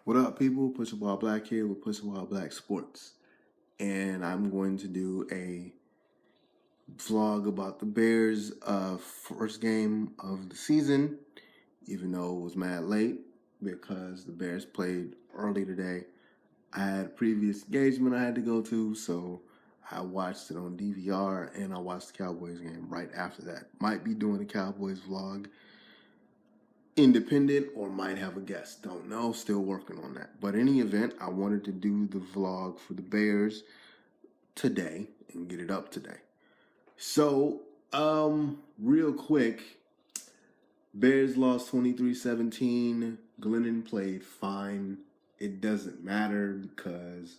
What up, people? Push a Ball Black here with Push a Ball Black Sports. And I'm going to do a vlog about the Bears' first game of the season, even though it was mad late because the Bears played early today. I had a previous engagement I had to go to, so I watched it on DVR and I watched the Cowboys game right after that. Might be doing a Cowboys vlog independent or might have a guest. Don't know. Still working on that. But in any event, I wanted to do the vlog for the Bears today and get it up today. So, real quick, Bears lost 23-17. Glennon played fine. It doesn't matter because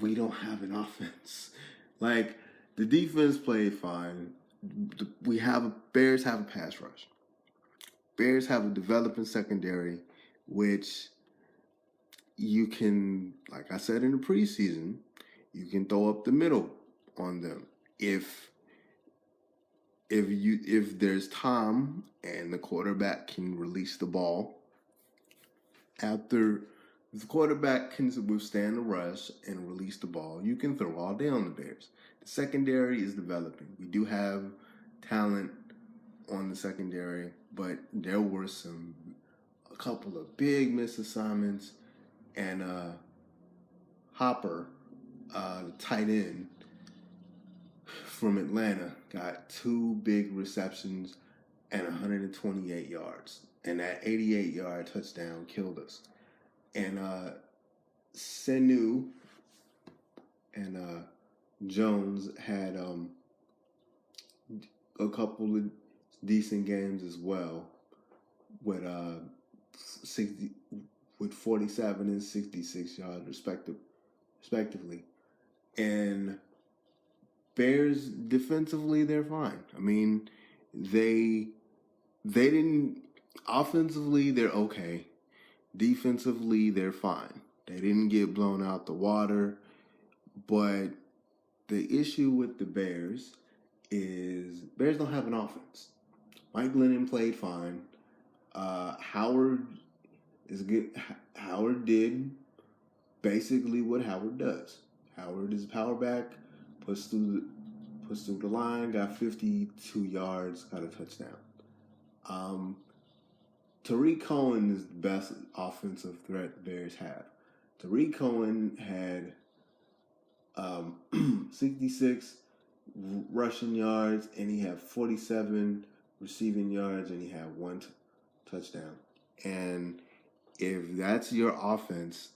we don't have an offense. Like, the defense played fine. Bears have a pass rush. Bears have a developing secondary, which you can, like I said in the preseason, you can throw up the middle on them if there's time and the quarterback can release the ball. After the quarterback can withstand the rush and release the ball, you can throw all day on the Bears. The secondary is developing. We do have talent on the secondary, but there were a couple of big miss assignments, and Hopper, the tight end from Atlanta, got 2 big receptions and 128 yards, and that 88-yard touchdown killed us. And Sanu and Jones had a couple of decent games as well, with 47 and 66 yards respectively. And Bears defensively, they're fine. I mean, they didn't offensively, they're okay. Defensively, they're fine. They didn't get blown out the water, but the issue with the Bears is Bears don't have an offense. Mike Glennon played fine. Howard is good. Howard did basically what Howard does. Howard is a power back, puts through the line, got 52 yards, got a touchdown. Tariq Cohen is the best offensive threat the Bears have. Tariq Cohen had 66 rushing yards, and he had 47 receiving yards, and he had 1 touchdown. And if that's your offense,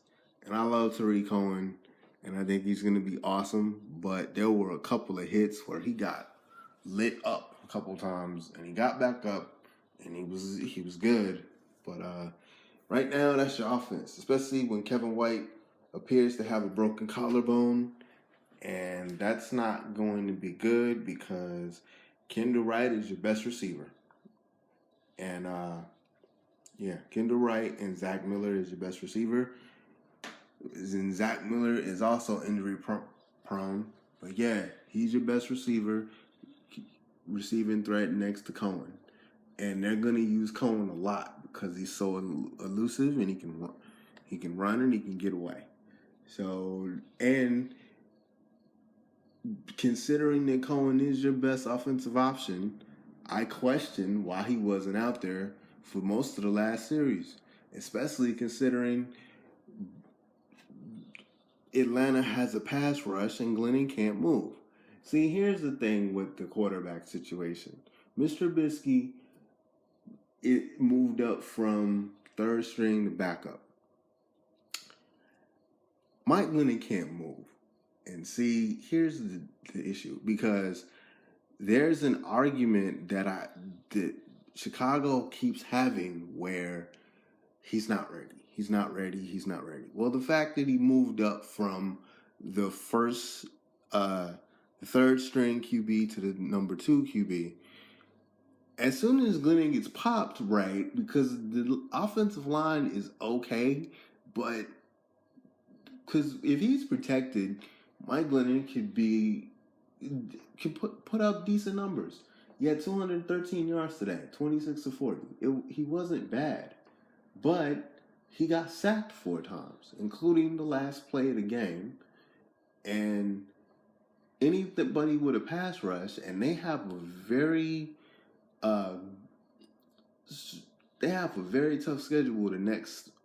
and I love Tariq Cohen, and I think he's going to be awesome, but there were a couple of hits where he got lit up a couple times, and he got back up, and he was good. But right now, that's your offense, especially when Kevin White appears to have a broken collarbone, and that's not going to be good because Kendall Wright is your best receiver. And Kendall Wright and Zach Miller is your best receiver. And Zach Miller is also injury prone. But yeah, he's your best receiving threat next to Cohen. And they're going to use Cohen a lot because he's so elusive and he can run and he can get away. So, and considering that Cohen is your best offensive option, I question why he wasn't out there for most of the last series, especially considering Atlanta has a pass rush and Glennon can't move. See, here's the thing with the quarterback situation. Mr. Trubisky, it moved up from third string to backup. Mike Glennon can't move. And see, here's the issue, because there's an argument that Chicago keeps having where he's not ready. He's not ready. Well, the fact that he moved up from the third string QB to the number 2 QB, as soon as Glennon gets popped right, because the offensive line is okay, but because if he's protected, Mike Glennon could put up decent numbers. He had 213 yards today, 26 to 40. He wasn't bad, but he got sacked 4 times, including the last play of the game. And anybody with a pass rush, and uh, they have a very tough schedule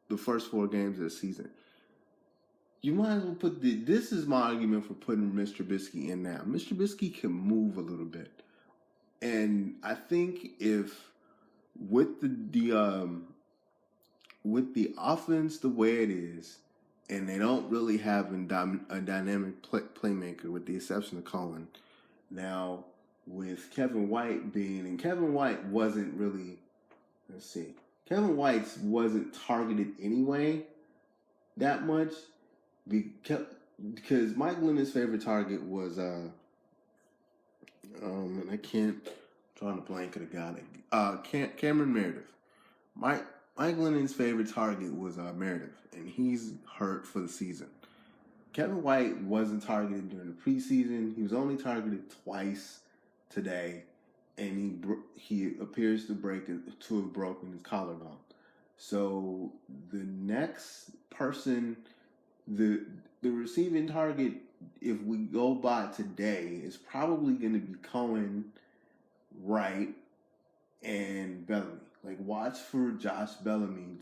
the first 4 games of the season. You might as well this is my argument for putting Mr. Trubisky in now. Mr. Trubisky can move a little bit. And I think if with with the offense the way it is, and they don't really have a dynamic playmaker with the exception of Cohen. Now, with Kevin White and Kevin White wasn't really, Kevin White wasn't targeted anyway that much because Mike Glennon's favorite target was, and I can't, I'm trying to blank of the guy, Cameron Meredith. Mike Glennon's favorite target was Meredith, and he's hurt for the season. Kevin White wasn't targeted during the preseason. He was only targeted twice today, and he appears to have broken his collarbone. So the next person, the receiving target, if we go by today, is probably going to be Cohen, Wright, and Bellamy. Like, watch for Josh Bellamy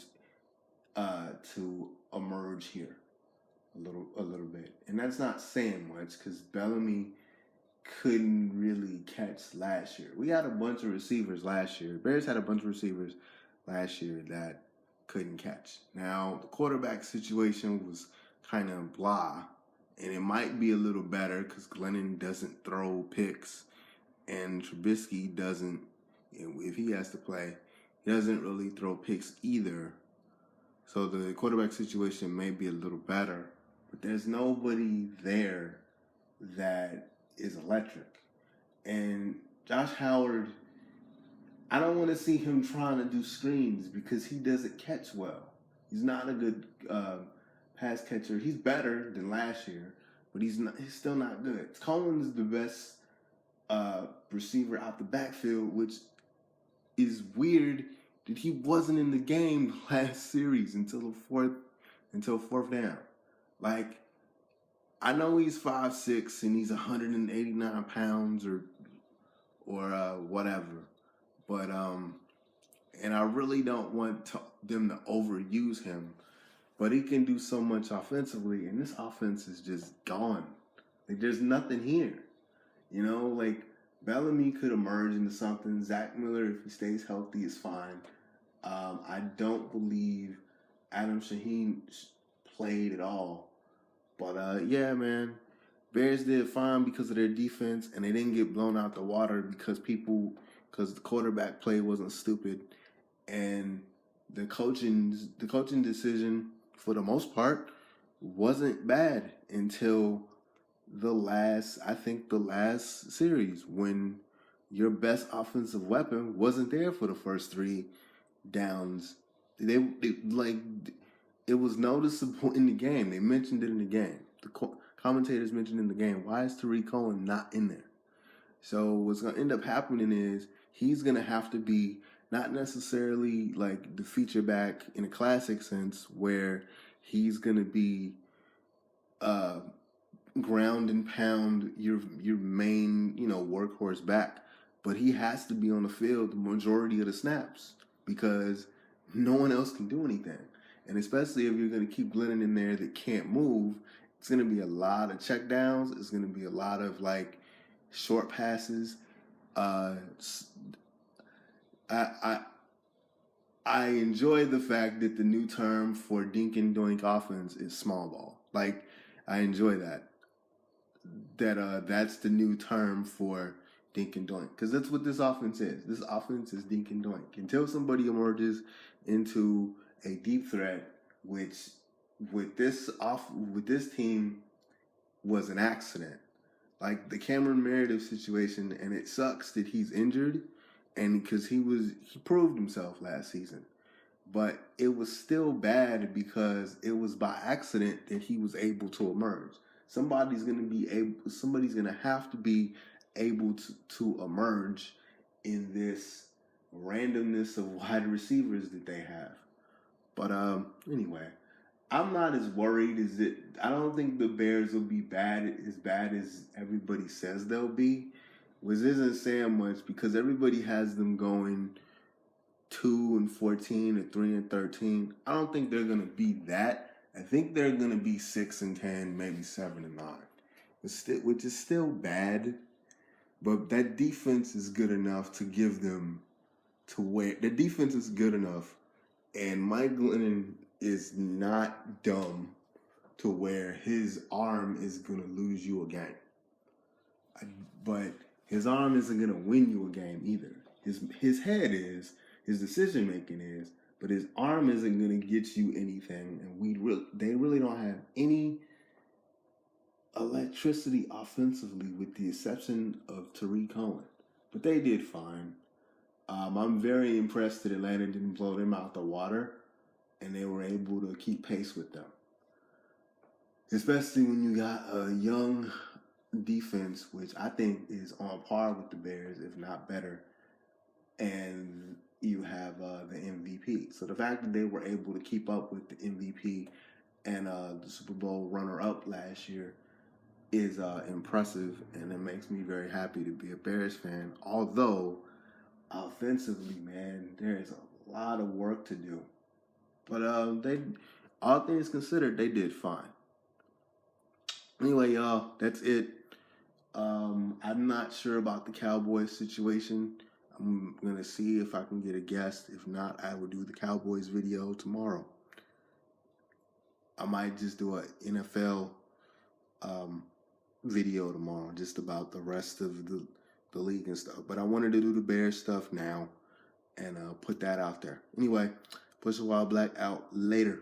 to emerge here a little bit. And that's not saying much because Bellamy couldn't really catch last year. We had a bunch of receivers last year. Bears had a bunch of receivers last year that couldn't catch. Now, the quarterback situation was kind of blah, and it might be a little better because Glennon doesn't throw picks, and Trubisky doesn't, if he has to play, he doesn't really throw picks either. So the quarterback situation may be a little better, but there's nobody there that is electric. And Josh Howard, I don't want to see him trying to do screens because he doesn't catch well. He's not a good pass catcher. He's better than last year, but he's still not good. Cohen's the best receiver out the backfield, which is weird that he wasn't in the game last series until fourth down. Like, I know he's 5'6" and he's 189 pounds or whatever, but and I really don't want them to overuse him, but he can do so much offensively, and this offense is just gone. Like, there's nothing here, like. Bellamy could emerge into something. Zach Miller, if he stays healthy, is fine. I don't believe Adam Shaheen played at all. But, yeah, man. Bears did fine because of their defense, and they didn't get blown out the water because the quarterback play wasn't stupid. And the coaching decision, for the most part, wasn't bad until the last series when your best offensive weapon wasn't there for the first 3 downs. It was noticeable in the game. They mentioned it in the game. The commentators mentioned in the game, why is Tariq Cohen not in there? So what's going to end up happening is he's going to have to be not necessarily like the feature back in a classic sense where he's going to be ground and pound your main workhorse back, but he has to be on the field the majority of the snaps because no one else can do anything. And especially if you're going to keep Glennon in there that can't move, it's going to be a lot of check downs. It's going to be a lot of like short passes. I enjoy the fact that the new term for dink and doink offense is small ball. Like, I enjoy that. That's the new term for dink and doink, because that's what this offense is. This offense is dink and doink until somebody emerges into a deep threat, which with this team was an accident, like the Cameron Meredith situation, and it sucks that he's injured, and because he proved himself last season. But it was still bad because it was by accident that he was able to emerge. Somebody's going to have to be able to emerge in this randomness of wide receivers that they have. But anyway, I'm not as worried as it. I don't think the Bears will be bad as everybody says they'll be, which isn't saying much because everybody has them going 2-14 or 3-13. I don't think they're gonna be that. I think they're gonna be 6-10, maybe 7-9, which is still bad. But that defense is good enough to give them to where the defense is good enough, and Mike Glennon is not dumb to where his arm is gonna lose you a game. But his arm isn't gonna win you a game either. His head is, his decision making is, but his arm isn't gonna get you anything. And they really don't have any electricity offensively, with the exception of Tariq Cohen. But they did fine. I'm very impressed that Atlanta didn't blow them out the water, and they were able to keep pace with them. Especially when you got a young defense, which I think is on par with the Bears, if not better, and you have the MVP. So the fact that they were able to keep up with the MVP and the Super Bowl runner-up last year is impressive, and it makes me very happy to be a Bears fan. Although, offensively, man, there is a lot of work to do. But they, all things considered, they did fine. Anyway, y'all, that's it. I'm not sure about the Cowboys situation. I'm going to see if I can get a guest. If not, I will do the Cowboys video tomorrow. I might just do an NFL video tomorrow, just about the rest of the league and stuff. But I wanted to do the Bears stuff now and put that out there. Anyway, Push a While Black out later.